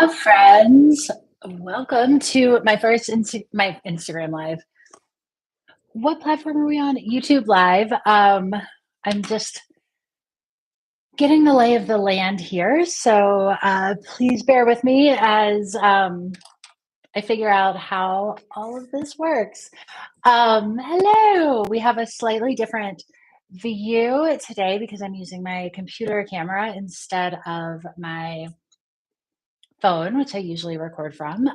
Friends. Welcome to my first my Instagram live. What platform are we on? YouTube Live. I'm just getting the lay of the land here, so please bear with me as I figure out how all of this works. Hello. We have a slightly different view today because I'm using my computer camera instead of my phone, which I usually record from.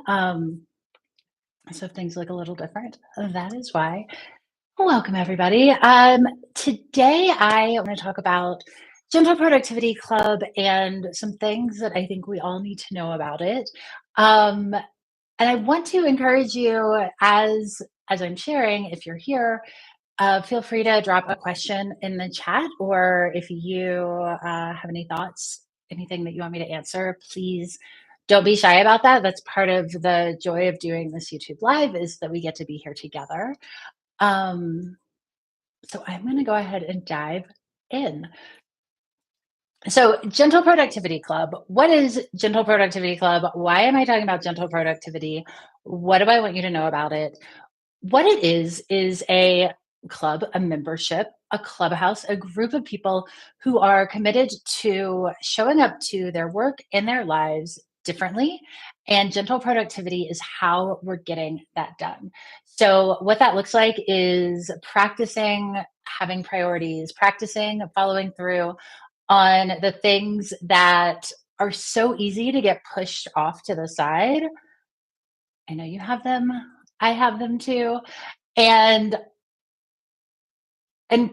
So if things look a little different, that is why. Welcome, everybody. Today, I want to talk about Gentle Productivity Club and some things that I think we all need to know about it. Um, and I want to encourage you as I'm sharing, if you're here, feel free to drop a question in the chat, or if you have any thoughts, anything that you want me to answer, please don't be shy about that. That's part of the joy of doing this YouTube Live is that we get to be here together. Um, so I'm going to go ahead and dive in. So, Gentle Productivity Club. What is Gentle Productivity Club? Why am I talking about gentle productivity? What do I want you to know about it? What it is a club, a membership, a clubhouse, a group of people who are committed to showing up to their work and their lives differently. And gentle productivity is how we're getting that done. So, what that looks like is practicing having priorities, practicing following through on the things that are so easy to get pushed off to the side. I know you have them. I have them too. And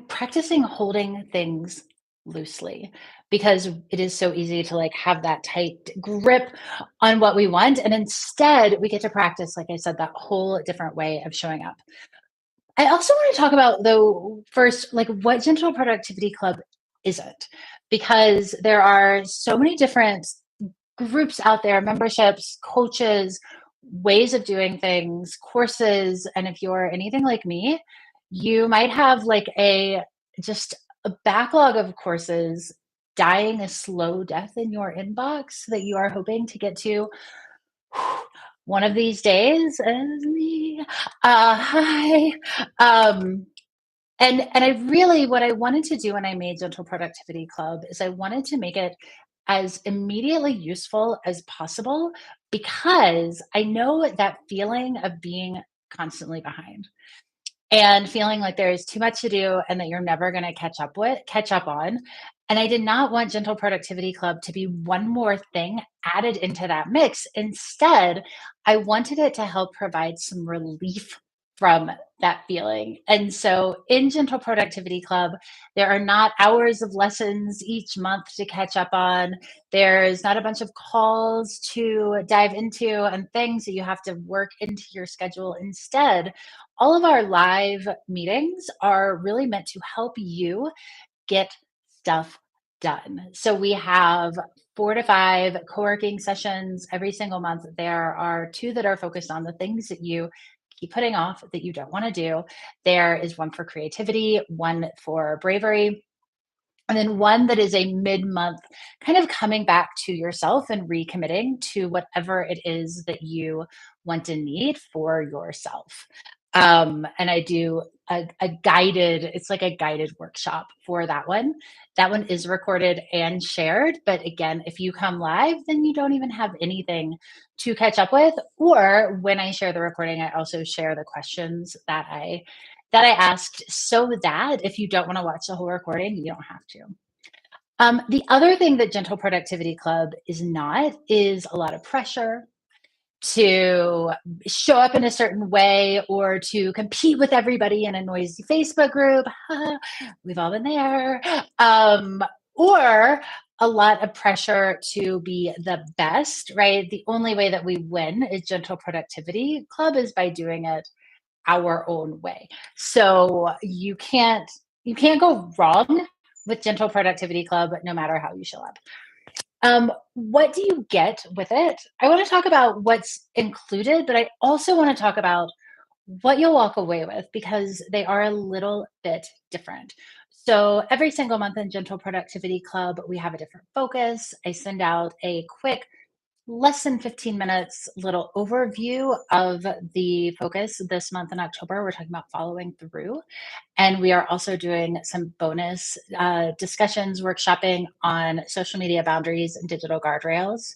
practicing holding things loosely because it is so easy to like have that tight grip on what we want, and instead we get to practice, like I said, that whole different way of showing up. I also want to talk about, though, first, like what Gentle Productivity Club isn't, because there are so many different groups out there, memberships, coaches, ways of doing things, courses. And if you're anything like me, you might have like just a backlog of courses dying a slow death in your inbox that you are hoping to get to one of these days as me. Hi. Um, and I really, what I wanted to do when I made Gentle Productivity Club is I wanted to make it as immediately useful as possible, because I know that feeling of being constantly behind and feeling like there is too much to do and that you're never going to catch up on. And I did not want Gentle Productivity Club to be one more thing added into that mix. Instead, I wanted it to help provide some relief from that feeling. And so in Gentle Productivity Club, there are not hours of lessons each month to catch up on. There's not a bunch of calls to dive into and things that you have to work into your schedule. Instead, all of our live meetings are really meant to help you get stuff done. So we have 4 to 5 co-working sessions every single month. There are 2 that are focused on the things that you keep putting off that you don't want to do. There is one for creativity, one for bravery, and then one that is a mid-month kind of coming back to yourself and recommitting to whatever it is that you want and need for yourself. And I do a guided, it's like a guided workshop for that one. That one is recorded and shared. But again, if you come live, then you don't even have anything to catch up with. Or when I share the recording, I also share the questions that I asked, so that if you don't want to watch the whole recording, you don't have to. The other thing that Gentle Productivity Club is not is a lot of pressure to show up in a certain way or to compete with everybody in a noisy Facebook group. We've all been there. Or a lot of pressure to be the best, right? The only way that we win is Gentle Productivity Club is by doing it our own way. So you can't go wrong with Gentle Productivity Club, no matter how you show up. What do you get with it? I want to talk about what's included, but I also want to talk about what you'll walk away with, because they are a little bit different. So every single month in Gentle Productivity Club, we have a different focus. I send out a quick less than 15 minutes little overview of the focus this month in October. We're talking about following through. And we are also doing some bonus discussions, workshopping on social media boundaries and digital guardrails,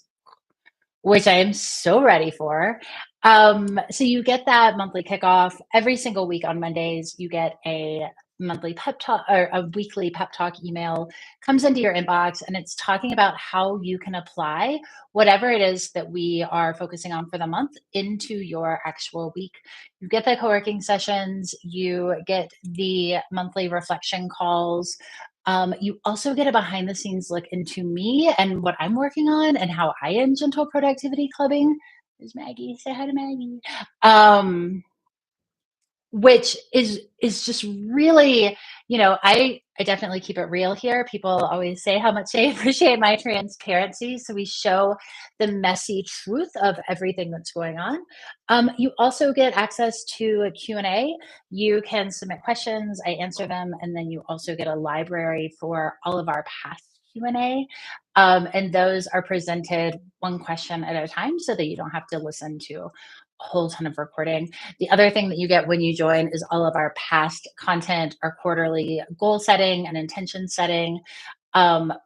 which I am so ready for. So you get that monthly kickoff every single week on Mondays. You get a monthly pep talk or a weekly pep talk email comes into your inbox, and it's talking about how you can apply whatever it is that we are focusing on for the month into your actual week. You get the co-working sessions, you get the monthly reflection calls, you also get a behind the scenes look into me and what I'm working on and how I am gentle productivity clubbing. There's Maggie. Say hi to Maggie. Um, which is just really, I definitely keep it real here. People always say how much they appreciate my transparency, so we show the messy truth of everything that's going on. You also get access to a Q&A. You can submit questions, I answer them, and then you also get a library for all of our past Q&A. And those are presented one question at a time so that you don't have to listen to a whole ton of recording. The other thing that you get when you join is all of our past content, our quarterly goal setting and intention setting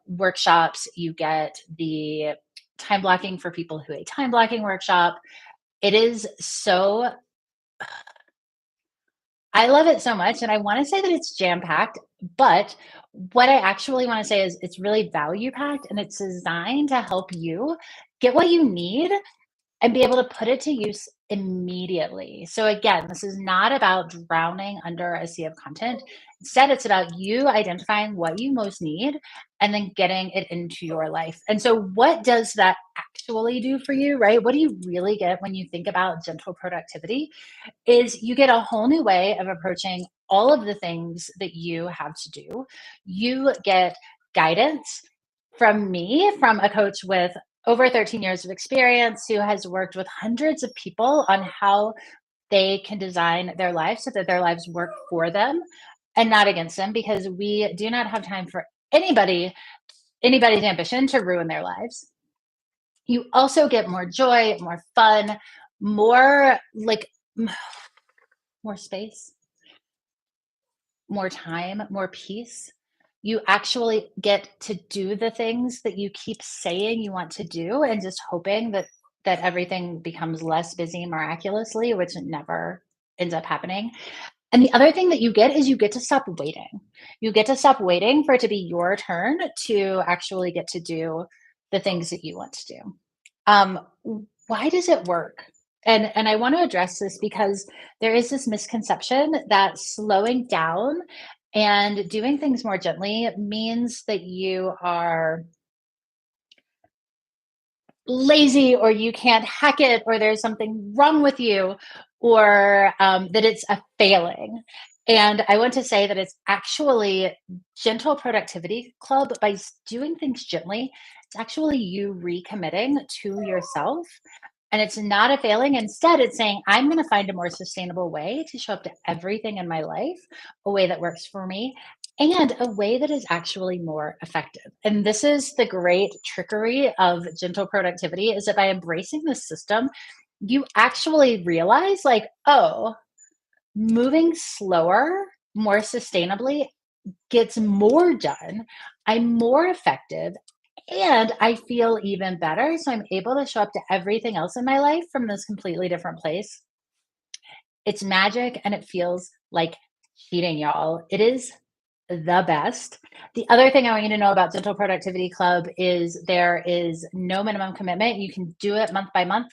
workshops. You get the time blocking for people who a time blocking workshop. It is so, I love it so much. And I want to say that it's jam packed, but what I actually want to say is it's really value packed and it's designed to help you get what you need and be able to put it to use immediately. So again, this is not about drowning under a sea of content. Instead, it's about you identifying what you most need and then getting it into your life. And so what does that actually do for you, right? What do you really get when you think about gentle productivity? Is you get a whole new way of approaching all of the things that you have to do. You get guidance from me, from a coach with over 13 years of experience who has worked with hundreds of people on how they can design their lives so that their lives work for them and not against them, because we do not have time for anybody's ambition to ruin their lives. You also get more joy, more fun, more like more space, more time, more peace. You actually get to do the things that you keep saying you want to do and just hoping that everything becomes less busy miraculously, which never ends up happening. And the other thing that you get is you get to stop waiting. You get to stop waiting for it to be your turn to actually get to do the things that you want to do. Um, why does it work? And I want to address this because there is this misconception that slowing down and doing things more gently means that you are lazy or you can't hack it or there's something wrong with you or that it's a failing. And I want to say that it's actually gentle productivity club by doing things gently. It's actually you recommitting to yourself, and it's not a failing. Instead, it's saying, I'm going to find a more sustainable way to show up to everything in my life, a way that works for me, and a way that is actually more effective. And this is the great trickery of gentle productivity, is that by embracing the system, you actually realize, like, oh, moving slower, more sustainably gets more done. I'm more effective and I feel even better. So I'm able to show up to everything else in my life from this completely different place. It's magic and it feels like cheating, y'all. It is the best. The other thing I want you to know about Gentle Productivity Club is there is no minimum commitment. You can do it month by month.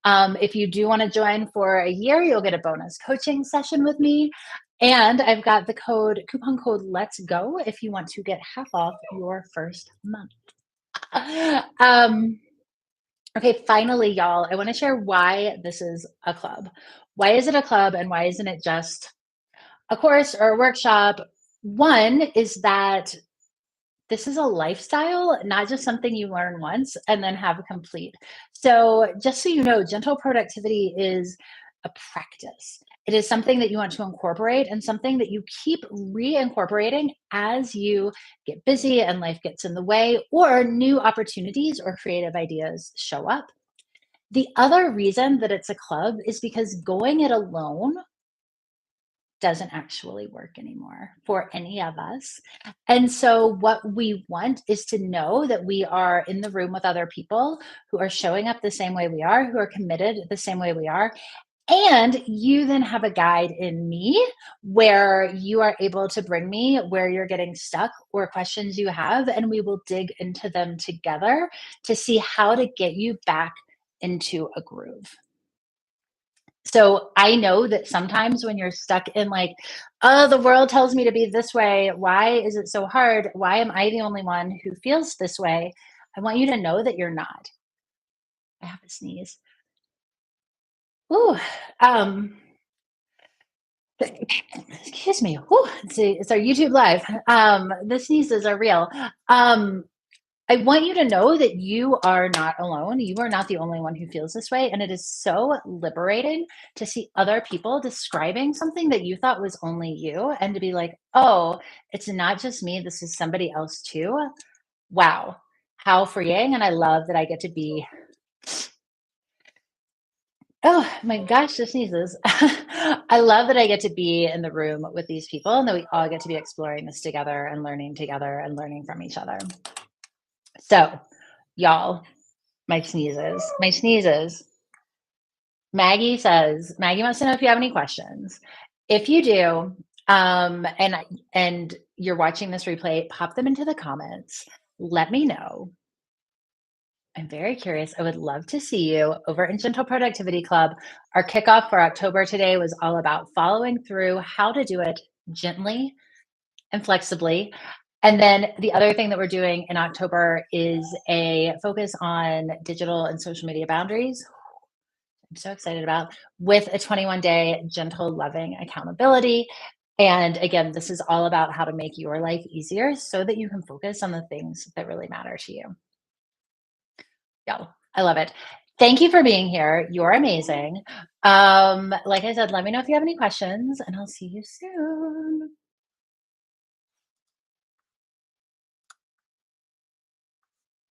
If you do want to join for a year, you'll get a bonus coaching session with me. And I've got the coupon code Let's Go if you want to get half off your first month. Um, okay, finally, y'all, I want to share why this is a club. Why is it a club and why isn't it just a course or a workshop? One is that this is a lifestyle, not just something you learn once and then have complete. So, just so you know, gentle productivity is a practice. It is something that you want to incorporate and something that you keep reincorporating as you get busy and life gets in the way, or new opportunities or creative ideas show up. The other reason that it's a club is because going it alone doesn't actually work anymore for any of us. And so, what we want is to know that we are in the room with other people who are showing up the same way we are, who are committed the same way we are. And you then have a guide in me where you are able to bring me where you're getting stuck or questions you have, and we will dig into them together to see how to get you back into a groove. So I know that sometimes when you're stuck in like, oh, the world tells me to be this way. Why is it so hard? Why am I the only one who feels this way? I want you to know that you're not. I have a sneeze. Ooh, um, excuse me. Ooh, it's our YouTube live. The sneezes are real. Um, I want you to know that you are not alone. You are not the only one who feels this way. And it is so liberating to see other people describing something that you thought was only you and to be like, oh, it's not just me. This is somebody else too. Wow. How freeing. And I love that I get to be, oh my gosh, the sneezes. I love that I get to be in the room with these people and that we all get to be exploring this together and learning from each other. So, y'all, my sneezes. Maggie wants to know if you have any questions. If you do, and you're watching this replay, pop them into the comments. Let me know. I'm very curious. I would love to see you over in Gentle Productivity Club. Our kickoff for October today was all about following through how to do it gently and flexibly. And then the other thing that we're doing in October is a focus on digital and social media boundaries. I'm so excited about with a 21-day gentle, loving accountability. And again, this is all about how to make your life easier so that you can focus on the things that really matter to you. Yeah, I love it. Thank you for being here. You're amazing. Like I said, let me know if you have any questions, and I'll see you soon.